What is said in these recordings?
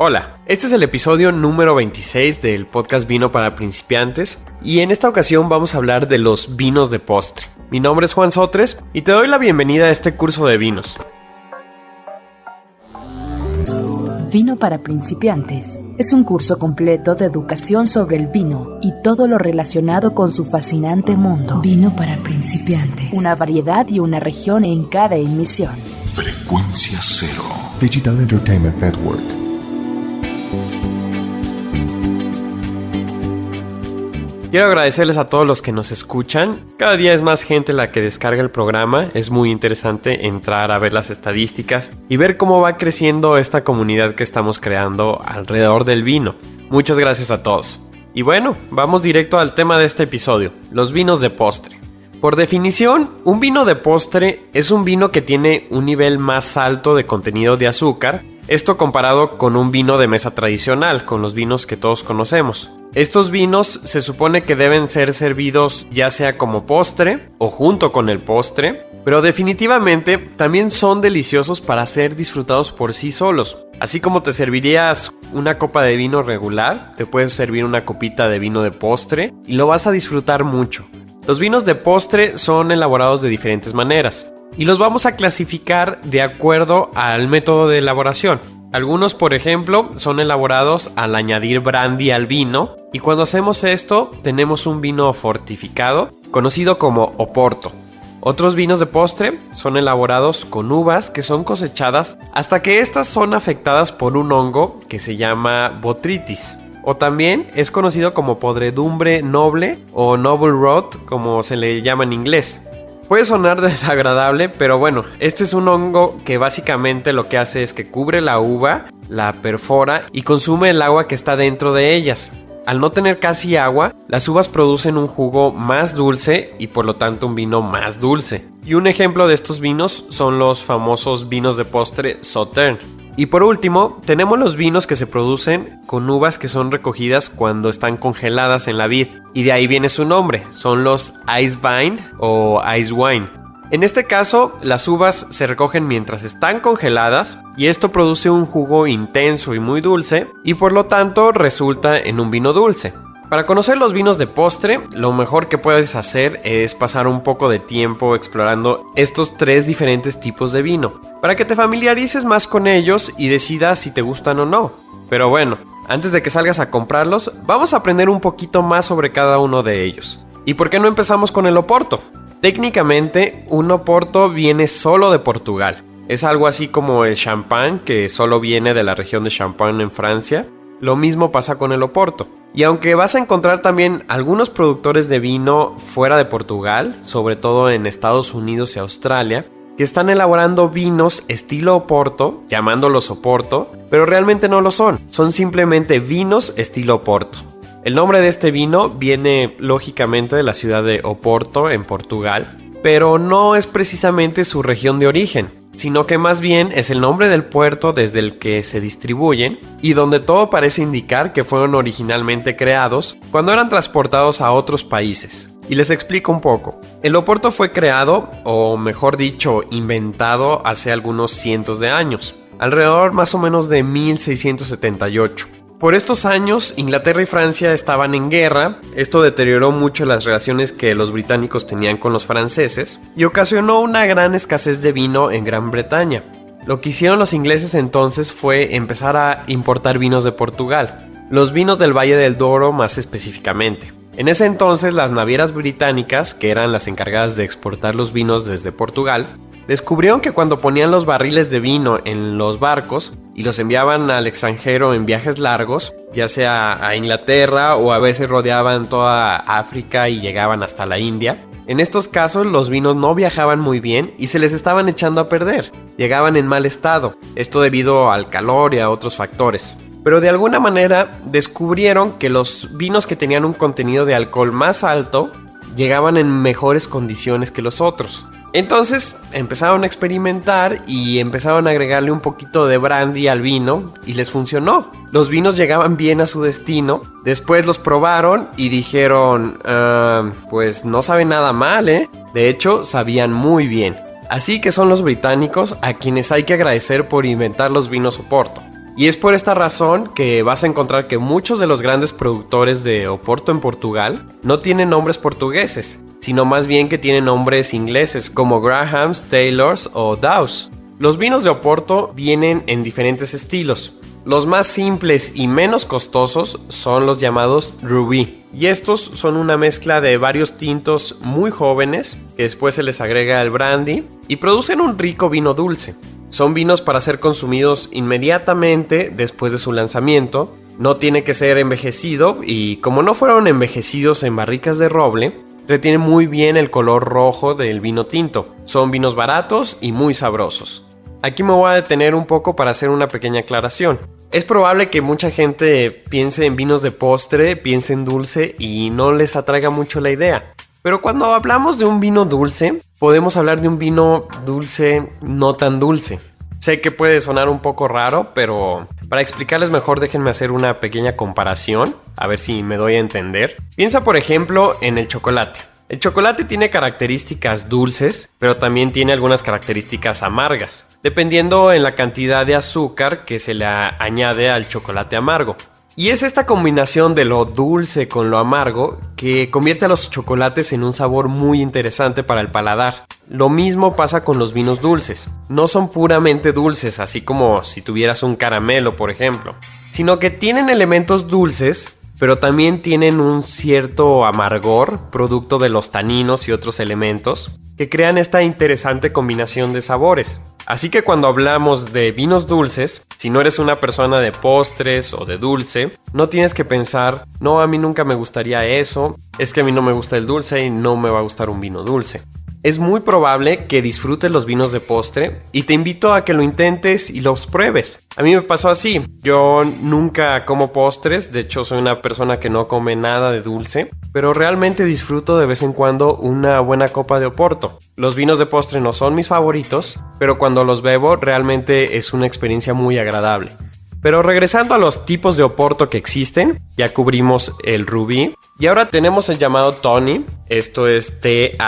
Hola, este es el episodio número 26 del podcast Vino para Principiantes y en esta ocasión vamos a hablar de los vinos de postre. Mi nombre es Juan Sotres y te doy la bienvenida a este curso de vinos. Vino para Principiantes es un curso completo de educación sobre el vino y todo lo relacionado con su fascinante mundo. Vino para Principiantes. Una variedad y una región en cada emisión. Frecuencia Cero. Digital Entertainment Network. Quiero agradecerles a todos los que nos escuchan. Cada día es más gente la que descarga el programa. Es muy interesante entrar a ver las estadísticas y ver cómo va creciendo esta comunidad que estamos creando alrededor del vino. Muchas gracias a todos. Y bueno, vamos directo al tema de este episodio, los vinos de postre. Por definición, un vino de postre es un vino que tiene un nivel más alto de contenido de azúcar, esto comparado con un vino de mesa tradicional, con los vinos que todos conocemos. Estos vinos se supone que deben ser servidos ya sea como postre o junto con el postre, pero definitivamente también son deliciosos para ser disfrutados por sí solos. Así como te servirías una copa de vino regular, te puedes servir una copita de vino de postre y lo vas a disfrutar mucho. Los vinos de postre son elaborados de diferentes maneras y los vamos a clasificar de acuerdo al método de elaboración. Algunos, por ejemplo, son elaborados al añadir brandy al vino y cuando hacemos esto tenemos un vino fortificado conocido como oporto. Otros vinos de postre son elaborados con uvas que son cosechadas hasta que estas son afectadas por un hongo que se llama botrytis. O también es conocido como podredumbre noble o noble rot, como se le llama en inglés. Puede sonar desagradable, pero bueno, este es un hongo que básicamente lo que hace es que cubre la uva, la perfora y consume el agua que está dentro de ellas. Al no tener casi agua, las uvas producen un jugo más dulce y por lo tanto un vino más dulce. Y un ejemplo de estos vinos son los famosos vinos de postre Sauternes. Y por último, tenemos los vinos que se producen con uvas que son recogidas cuando están congeladas en la vid. Y de ahí viene su nombre, son los ice vine o ice wine. En este caso, las uvas se recogen mientras están congeladas y esto produce un jugo intenso y muy dulce y por lo tanto resulta en un vino dulce. Para conocer los vinos de postre, lo mejor que puedes hacer es pasar un poco de tiempo explorando estos tres diferentes tipos de vino, para que te familiarices más con ellos y decidas si te gustan o no. Pero bueno, antes de que salgas a comprarlos, vamos a aprender un poquito más sobre cada uno de ellos. ¿Y por qué no empezamos con el oporto? Técnicamente, un oporto viene solo de Portugal. Es algo así como el champán, que solo viene de la región de Champagne en Francia. Lo mismo pasa con el oporto. Y aunque vas a encontrar también algunos productores de vino fuera de Portugal, sobre todo en Estados Unidos y Australia, que están elaborando vinos estilo oporto, llamándolos oporto, pero realmente no lo son. Son simplemente vinos estilo oporto. El nombre de este vino viene lógicamente de la ciudad de Oporto en Portugal, pero no es precisamente su región de origen, sino que más bien es el nombre del puerto desde el que se distribuyen y donde todo parece indicar que fueron originalmente creados cuando eran transportados a otros países. Y les explico un poco. El oporto fue creado, o mejor dicho, inventado hace algunos cientos de años, alrededor más o menos de 1678. Por estos años, Inglaterra y Francia estaban en guerra, esto deterioró mucho las relaciones que los británicos tenían con los franceses y ocasionó una gran escasez de vino en Gran Bretaña. Lo que hicieron los ingleses entonces fue empezar a importar vinos de Portugal, los vinos del Valle del Douro más específicamente. En ese entonces las navieras británicas, que eran las encargadas de exportar los vinos desde Portugal, descubrieron que cuando ponían los barriles de vino en los barcos y los enviaban al extranjero en viajes largos, ya sea a Inglaterra o a veces rodeaban toda África y llegaban hasta la India, en estos casos los vinos no viajaban muy bien y se les estaban echando a perder, llegaban en mal estado, esto debido al calor y a otros factores. Pero de alguna manera descubrieron que los vinos que tenían un contenido de alcohol más alto llegaban en mejores condiciones que los otros. Entonces empezaron a experimentar y empezaron a agregarle un poquito de brandy al vino y les funcionó. Los vinos llegaban bien a su destino. Después los probaron y dijeron, pues no sabe nada mal, ¿eh? De hecho, sabían muy bien. Así que son los británicos a quienes hay que agradecer por inventar los vinos Oporto. Y es por esta razón que vas a encontrar que muchos de los grandes productores de Oporto en Portugal no tienen nombres portugueses, sino más bien que tienen nombres ingleses como Grahams, Taylors o Dow's. Los vinos de Oporto vienen en diferentes estilos. Los más simples y menos costosos son los llamados Rubí, y estos son una mezcla de varios tintos muy jóvenes que después se les agrega el brandy y producen un rico vino dulce. Son vinos para ser consumidos inmediatamente después de su lanzamiento, no tiene que ser envejecido y como no fueron envejecidos en barricas de roble, retienen muy bien el color rojo del vino tinto. Son vinos baratos y muy sabrosos. Aquí me voy a detener un poco para hacer una pequeña aclaración. Es probable que mucha gente piense en vinos de postre, piense en dulce y no les atraiga mucho la idea. Pero cuando hablamos de un vino dulce, podemos hablar de un vino dulce no tan dulce. Sé que puede sonar un poco raro, pero para explicarles mejor déjenme hacer una pequeña comparación, a ver si me doy a entender. Piensa por ejemplo en el chocolate. El chocolate tiene características dulces, pero también tiene algunas características amargas, dependiendo en la cantidad de azúcar que se le añade al chocolate amargo. Y es esta combinación de lo dulce con lo amargo que convierte a los chocolates en un sabor muy interesante para el paladar. Lo mismo pasa con los vinos dulces. No son puramente dulces, así como si tuvieras un caramelo, por ejemplo, sino que tienen elementos dulces, pero también tienen un cierto amargor, producto de los taninos y otros elementos, que crean esta interesante combinación de sabores. Así que cuando hablamos de vinos dulces, si no eres una persona de postres o de dulce, no tienes que pensar, no, a mí nunca me gustaría eso, es que a mí no me gusta el dulce y no me va a gustar un vino dulce. Es muy probable que disfrutes los vinos de postre y te invito a que lo intentes y los pruebes. A mí me pasó así, yo nunca como postres, de hecho soy una persona que no come nada de dulce, pero realmente disfruto de vez en cuando una buena copa de Oporto. Los vinos de postre no son mis favoritos, pero cuando los bebo realmente es una experiencia muy agradable. Pero regresando a los tipos de Oporto que existen, ya cubrimos el Rubí y ahora tenemos el llamado Tawny, esto es T-A-W-N-Y,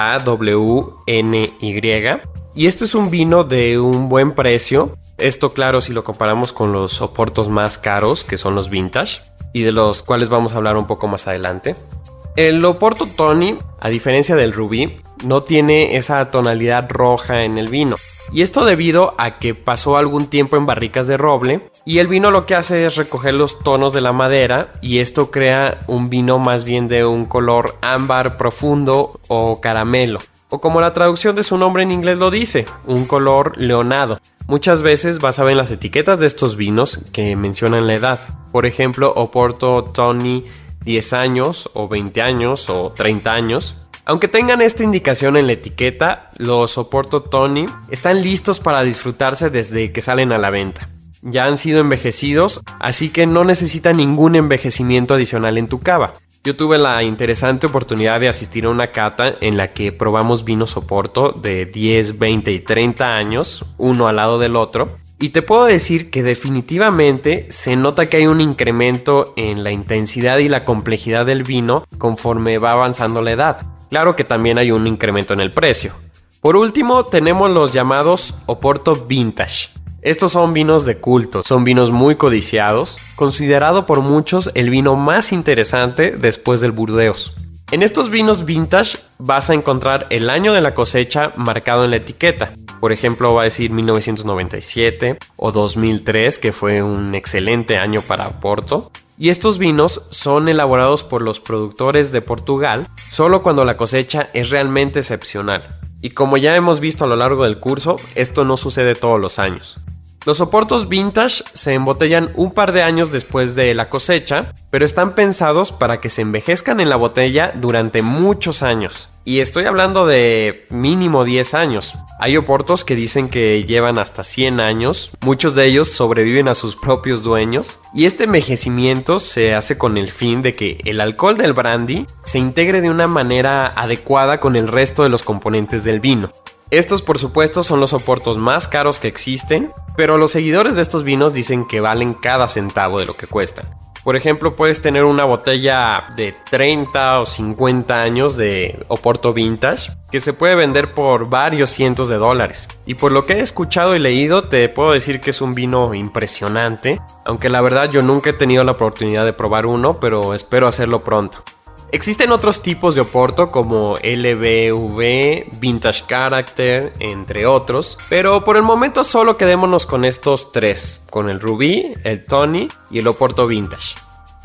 y esto es un vino de un buen precio. Esto claro si lo comparamos con los Oportos más caros que son los Vintage y de los cuales vamos a hablar un poco más adelante. El Oporto Tawny, a diferencia del Rubí, no tiene esa tonalidad roja en el vino. Y esto debido a que pasó algún tiempo en barricas de roble y el vino lo que hace es recoger los tonos de la madera y esto crea un vino más bien de un color ámbar profundo o caramelo. O como la traducción de su nombre en inglés lo dice, un color leonado. Muchas veces vas a ver en las etiquetas de estos vinos que mencionan la edad. Por ejemplo, Oporto Tawny 10 años o 20 años o 30 años. Aunque tengan esta indicación en la etiqueta, los Oporto Tawny están listos para disfrutarse desde que salen a la venta. Ya han sido envejecidos, así que no necesitan ningún envejecimiento adicional en tu cava. Yo tuve la interesante oportunidad de asistir a una cata en la que probamos vinos Oporto de 10, 20 y 30 años, uno al lado del otro. Y te puedo decir que definitivamente se nota que hay un incremento en la intensidad y la complejidad del vino conforme va avanzando la edad. Claro que también hay un incremento en el precio. Por último, tenemos los llamados Oporto Vintage. Estos son vinos de culto, son vinos muy codiciados, considerado por muchos el vino más interesante después del Burdeos. En estos vinos vintage vas a encontrar el año de la cosecha marcado en la etiqueta. Por ejemplo, va a decir 1997 o 2003, que fue un excelente año para Oporto. Y estos vinos son elaborados por los productores de Portugal solo cuando la cosecha es realmente excepcional. Y como ya hemos visto a lo largo del curso, esto no sucede todos los años. Los Oportos Vintage se embotellan un par de años después de la cosecha, pero están pensados para que se envejezcan en la botella durante muchos años. Y estoy hablando de mínimo 10 años. Hay Oportos que dicen que llevan hasta 100 años, muchos de ellos sobreviven a sus propios dueños, y este envejecimiento se hace con el fin de que el alcohol del brandy se integre de una manera adecuada con el resto de los componentes del vino. Estos, por supuesto, son los Oportos más caros que existen, pero los seguidores de estos vinos dicen que valen cada centavo de lo que cuestan. Por ejemplo, puedes tener una botella de 30 o 50 años de Oporto Vintage que se puede vender por varios cientos de dólares. Y por lo que he escuchado y leído, te puedo decir que es un vino impresionante, aunque la verdad yo nunca he tenido la oportunidad de probar uno, pero espero hacerlo pronto. Existen otros tipos de Oporto como LBV, Vintage Character, entre otros, pero por el momento solo quedémonos con estos tres, con el Rubí, el Tony y el Oporto Vintage.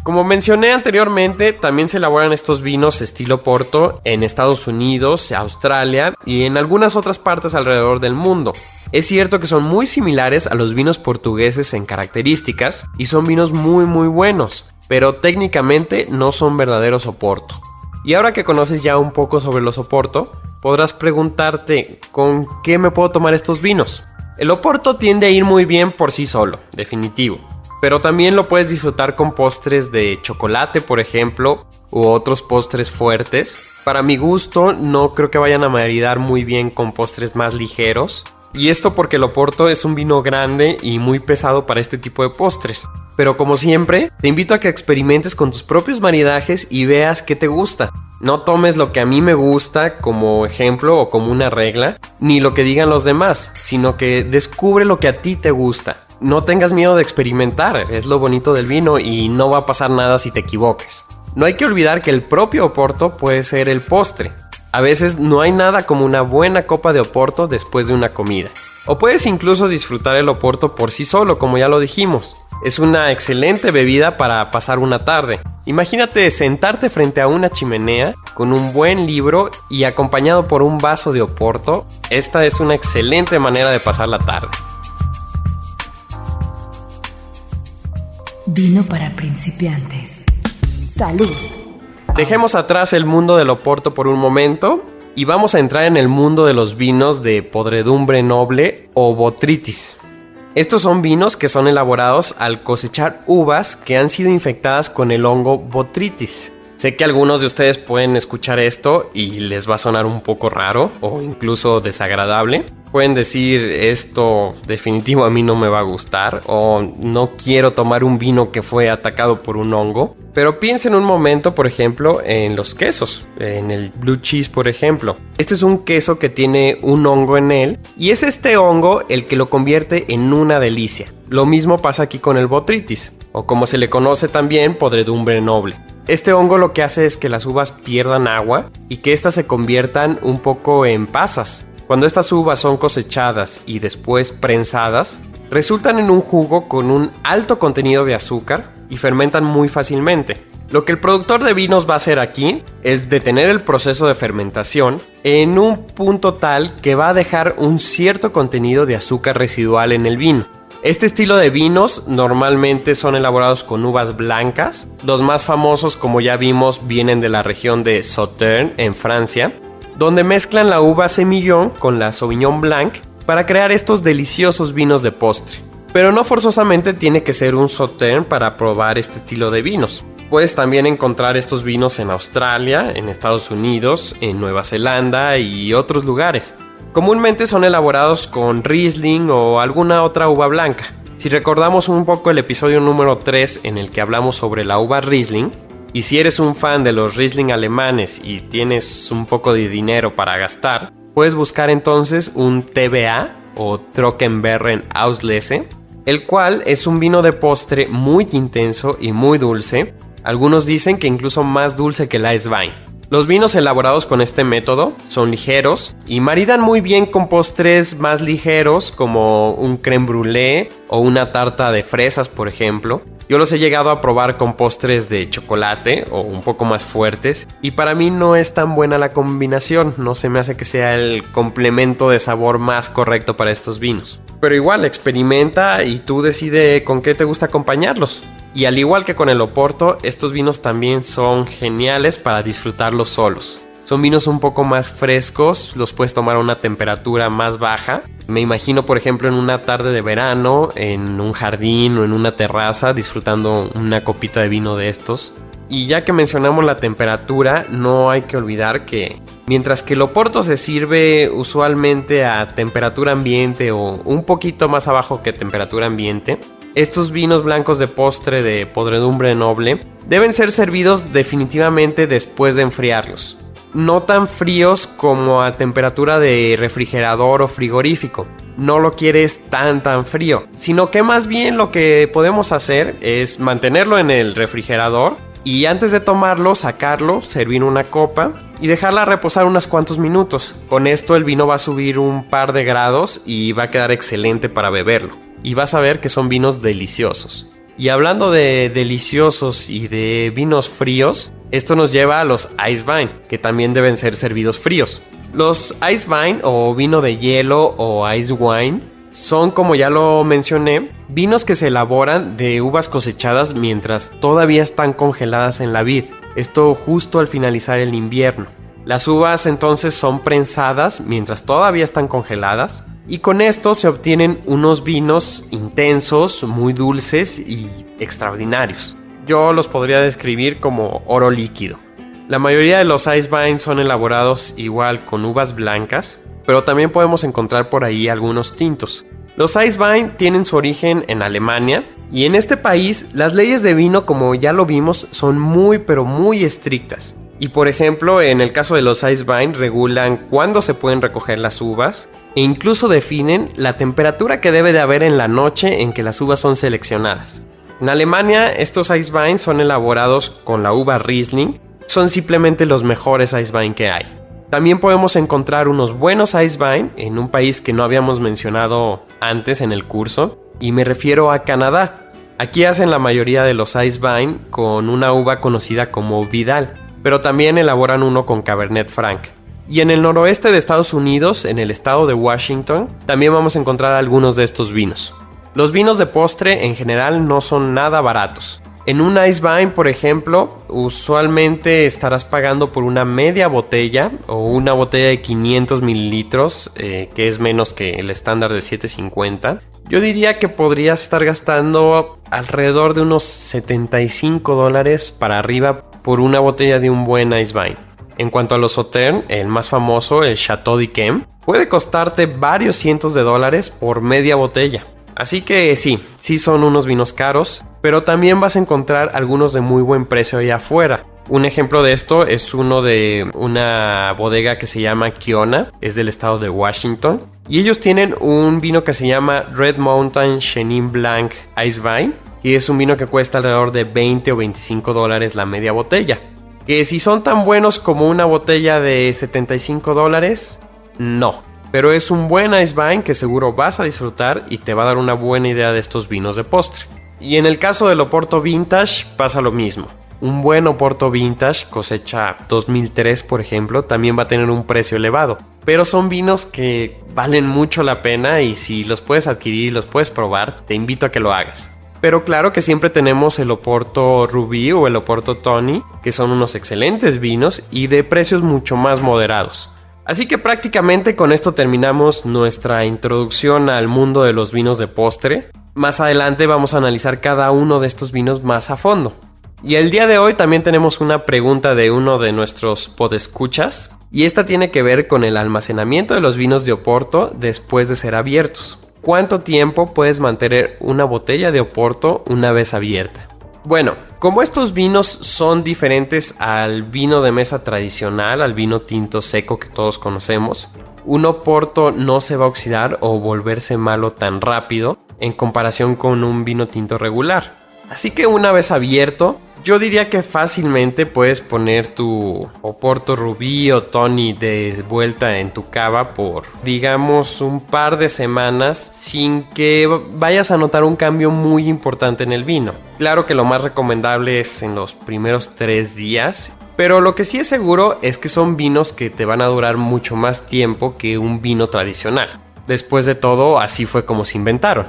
Como mencioné anteriormente, también se elaboran estos vinos estilo Oporto en Estados Unidos, Australia y en algunas otras partes alrededor del mundo. Es cierto que son muy similares a los vinos portugueses en características y son vinos muy buenos, pero técnicamente no son verdaderos Oporto. Y ahora que conoces ya un poco sobre los Oporto, podrás preguntarte ¿con qué me puedo tomar estos vinos? El Oporto tiende a ir muy bien por sí solo, definitivo. Pero también lo puedes disfrutar con postres de chocolate, por ejemplo, u otros postres fuertes. Para mi gusto, no creo que vayan a maridar muy bien con postres más ligeros. Y esto porque el Oporto es un vino grande y muy pesado para este tipo de postres. Pero como siempre, te invito a que experimentes con tus propios maridajes y veas qué te gusta. No tomes lo que a mí me gusta como ejemplo o como una regla, ni lo que digan los demás, sino que descubre lo que a ti te gusta. No tengas miedo de experimentar, es lo bonito del vino y no va a pasar nada si te equivoques. No hay que olvidar que el propio Oporto puede ser el postre. A veces no hay nada como una buena copa de Oporto después de una comida. O puedes incluso disfrutar el Oporto por sí solo, como ya lo dijimos. Es una excelente bebida para pasar una tarde. Imagínate sentarte frente a una chimenea con un buen libro y acompañado por un vaso de Oporto. Esta es una excelente manera de pasar la tarde. Vino para principiantes. Salud. Dejemos atrás el mundo del Oporto por un momento y vamos a entrar en el mundo de los vinos de podredumbre noble o botrytis. Estos son vinos que son elaborados al cosechar uvas que han sido infectadas con el hongo botrytis. Sé que algunos de ustedes pueden escuchar esto y les va a sonar un poco raro o incluso desagradable. Pueden decir esto definitivo a mí no me va a gustar o no quiero tomar un vino que fue atacado por un hongo. Pero piensen un momento, por ejemplo, en los quesos, en el blue cheese, por ejemplo. Este es un queso que tiene un hongo en él y es este hongo el que lo convierte en una delicia. Lo mismo pasa aquí con el botrytis, o como se le conoce también, podredumbre noble. Este hongo lo que hace es que las uvas pierdan agua y que éstas se conviertan un poco en pasas. Cuando estas uvas son cosechadas y después prensadas, resultan en un jugo con un alto contenido de azúcar y fermentan muy fácilmente. Lo que el productor de vinos va a hacer aquí es detener el proceso de fermentación en un punto tal que va a dejar un cierto contenido de azúcar residual en el vino. Este estilo de vinos normalmente son elaborados con uvas blancas. Los más famosos, como ya vimos, vienen de la región de Sauternes, en Francia, donde mezclan la uva semillón con la Sauvignon Blanc para crear estos deliciosos vinos de postre. Pero no forzosamente tiene que ser un Sauternes para probar este estilo de vinos. Puedes también encontrar estos vinos en Australia, en Estados Unidos, en Nueva Zelanda y otros lugares. Comúnmente son elaborados con Riesling o alguna otra uva blanca. Si recordamos un poco el episodio número 3 en el que hablamos sobre la uva Riesling, y si eres un fan de los Riesling alemanes y tienes un poco de dinero para gastar, puedes buscar entonces un TBA o Trockenbeeren Auslese, el cual es un vino de postre muy intenso y muy dulce. Algunos dicen que incluso más dulce que el Eiswein. Los vinos elaborados con este método son ligeros y maridan muy bien con postres más ligeros como un crème brûlée o una tarta de fresas, por ejemplo. Yo los he llegado a probar con postres de chocolate o un poco más fuertes y para mí no es tan buena la combinación, no se me hace que sea el complemento de sabor más correcto para estos vinos. Pero igual, experimenta y tú decide con qué te gusta acompañarlos. Y al igual que con el Oporto, estos vinos también son geniales para disfrutarlos solos. Son vinos un poco más frescos, los puedes tomar a una temperatura más baja. Me imagino, por ejemplo, en una tarde de verano, en un jardín o en una terraza, disfrutando una copita de vino de estos. Y ya que mencionamos la temperatura, no hay que olvidar que mientras que el Oporto se sirve usualmente a temperatura ambiente o un poquito más abajo que temperatura ambiente, estos vinos blancos de postre de podredumbre noble deben ser servidos definitivamente después de enfriarlos. No tan fríos como a temperatura de refrigerador o frigorífico. No lo quieres tan frío, sino que más bien lo que podemos hacer es mantenerlo en el refrigerador y antes de tomarlo, sacarlo, servir una copa y dejarla reposar unos cuantos minutos. Con esto el vino va a subir un par de grados y va a quedar excelente para beberlo. Y vas a ver que son vinos deliciosos. Y hablando de deliciosos y de vinos fríos, esto nos lleva a los Ice Wine, que también deben ser servidos fríos. Los Ice Wine o vino de hielo o Ice Wine son, como ya lo mencioné, vinos que se elaboran de uvas cosechadas mientras todavía están congeladas en la vid. Esto justo al finalizar el invierno. Las uvas entonces son prensadas mientras todavía están congeladas. Y con esto se obtienen unos vinos intensos, muy dulces y extraordinarios. Yo los podría describir como oro líquido. La mayoría de los Ice Wine son elaborados igual con uvas blancas, pero también podemos encontrar por ahí algunos tintos. Los Ice Wine tienen su origen en Alemania y en este país las leyes de vino, como ya lo vimos, son muy estrictas. Y por ejemplo, en el caso de los Ice Wine regulan cuándo se pueden recoger las uvas e incluso definen la temperatura que debe de haber en la noche en que las uvas son seleccionadas. En Alemania, estos Ice Wine son elaborados con la uva Riesling. Son simplemente los mejores Ice Wine que hay. También podemos encontrar unos buenos Ice Wine en un país que no habíamos mencionado antes en el curso, y me refiero a Canadá. Aquí hacen la mayoría de los Ice Wine con una uva conocida como Vidal, pero también elaboran uno con Cabernet Franc. Y en el noroeste de Estados Unidos, en el estado de Washington, también vamos a encontrar algunos de estos vinos. Los vinos de postre en general no son nada baratos. En un Ice Wine, por ejemplo, usualmente estarás pagando por una media botella o una botella de 500 mililitros, que es menos que el estándar de 750. Yo diría que podrías estar gastando alrededor de unos $75 para arriba por una botella de un buen Ice Wine. En cuanto a los Sauternes, el más famoso, el Chateau d'Yquem, puede costarte varios cientos de dólares por media botella. Así que sí son unos vinos caros, pero también vas a encontrar algunos de muy buen precio allá afuera. Un ejemplo de esto es uno de una bodega que se llama Kiona, es del estado de Washington. Y ellos tienen un vino que se llama Red Mountain Chenin Blanc Ice Wine, que es un vino que cuesta alrededor de $20 o $25 la media botella. Que si son tan buenos como una botella de $75, no. Pero es un buen Ice Wine que seguro vas a disfrutar y te va a dar una buena idea de estos vinos de postre. Y en el caso del Oporto Vintage pasa lo mismo. Un buen Oporto Vintage cosecha 2003, por ejemplo, también va a tener un precio elevado. Pero son vinos que valen mucho la pena y si los puedes adquirir y los puedes probar, te invito a que lo hagas. Pero claro que siempre tenemos el Oporto Rubí o el Oporto Tony, que son unos excelentes vinos y de precios mucho más moderados. Así que prácticamente con esto terminamos nuestra introducción al mundo de los vinos de postre. Más adelante vamos a analizar cada uno de estos vinos más a fondo. Y el día de hoy también tenemos una pregunta de uno de nuestros podescuchas. Y esta tiene que ver con el almacenamiento de los vinos de Oporto después de ser abiertos. ¿Cuánto tiempo puedes mantener una botella de Oporto una vez abierta? Bueno, como estos vinos son diferentes al vino de mesa tradicional, al vino tinto seco que todos conocemos, un Oporto no se va a oxidar o volverse malo tan rápido en comparación con un vino tinto regular. Así que una vez abierto, yo diría que fácilmente puedes poner tu Oporto Rubí o Tony de vuelta en tu cava por, digamos, un par de semanas sin que vayas a notar un cambio muy importante en el vino. Claro que lo más recomendable es en los primeros 3 días, pero lo que sí es seguro es que son vinos que te van a durar mucho más tiempo que un vino tradicional. Después de todo, así fue como se inventaron.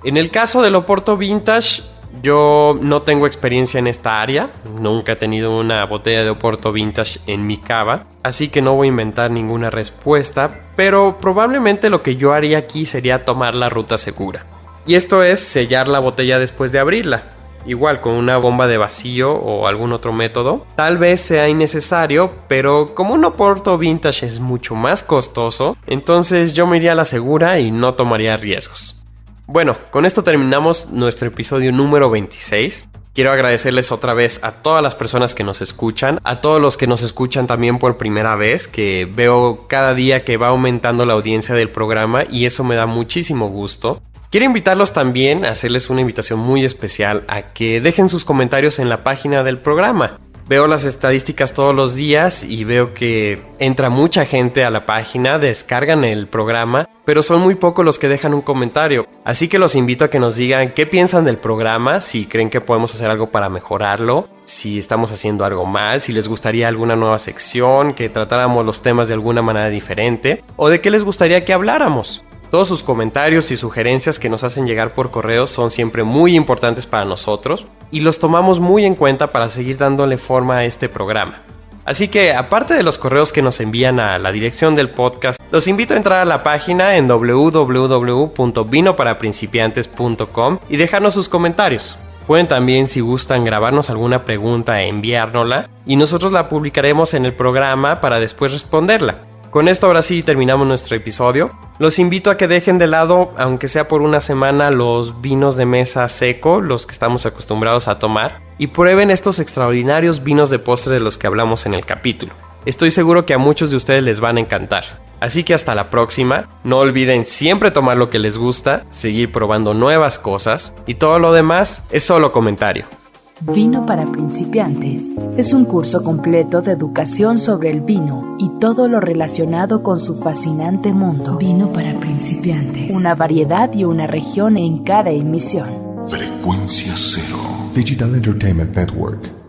En el caso del Oporto Vintage, yo no tengo experiencia en esta área, nunca he tenido una botella de Oporto Vintage en mi cava, así que no voy a inventar ninguna respuesta, pero probablemente lo que yo haría aquí sería tomar la ruta segura. Y esto es sellar la botella después de abrirla, igual con una bomba de vacío o algún otro método. Tal vez sea innecesario, pero como un Oporto Vintage es mucho más costoso, entonces yo me iría a la segura y no tomaría riesgos. Bueno, con esto terminamos nuestro episodio número 26. Quiero agradecerles otra vez a todas las personas que nos escuchan, a todos los que nos escuchan también por primera vez, que veo cada día que va aumentando la audiencia del programa y eso me da muchísimo gusto. Quiero invitarlos también a hacerles una invitación muy especial a que dejen sus comentarios en la página del programa. Veo las estadísticas todos los días y veo que entra mucha gente a la página, descargan el programa, pero son muy pocos los que dejan un comentario. Así que los invito a que nos digan qué piensan del programa, si creen que podemos hacer algo para mejorarlo, si estamos haciendo algo mal, si les gustaría alguna nueva sección, que tratáramos los temas de alguna manera diferente, o de qué les gustaría que habláramos. Todos sus comentarios y sugerencias que nos hacen llegar por correo son siempre muy importantes para nosotros y los tomamos muy en cuenta para seguir dándole forma a este programa. Así que, aparte de los correos que nos envían a la dirección del podcast, los invito a entrar a la página en www.vinoparaprincipiantes.com y dejarnos sus comentarios. Pueden también, si gustan, grabarnos alguna pregunta e enviárnosla y nosotros la publicaremos en el programa para después responderla. Con esto ahora sí terminamos nuestro episodio. Los invito a que dejen de lado, aunque sea por una semana, los vinos de mesa seco, los que estamos acostumbrados a tomar, y prueben estos extraordinarios vinos de postre de los que hablamos en el capítulo. Estoy seguro que a muchos de ustedes les van a encantar. Así que hasta la próxima. No olviden siempre tomar lo que les gusta, seguir probando nuevas cosas, y todo lo demás es solo comentario. Vino para principiantes es un curso completo de educación sobre el vino y todo lo relacionado con su fascinante mundo. Vino para principiantes. Una variedad y una región en cada emisión. Frecuencia Cero. Digital Entertainment Network.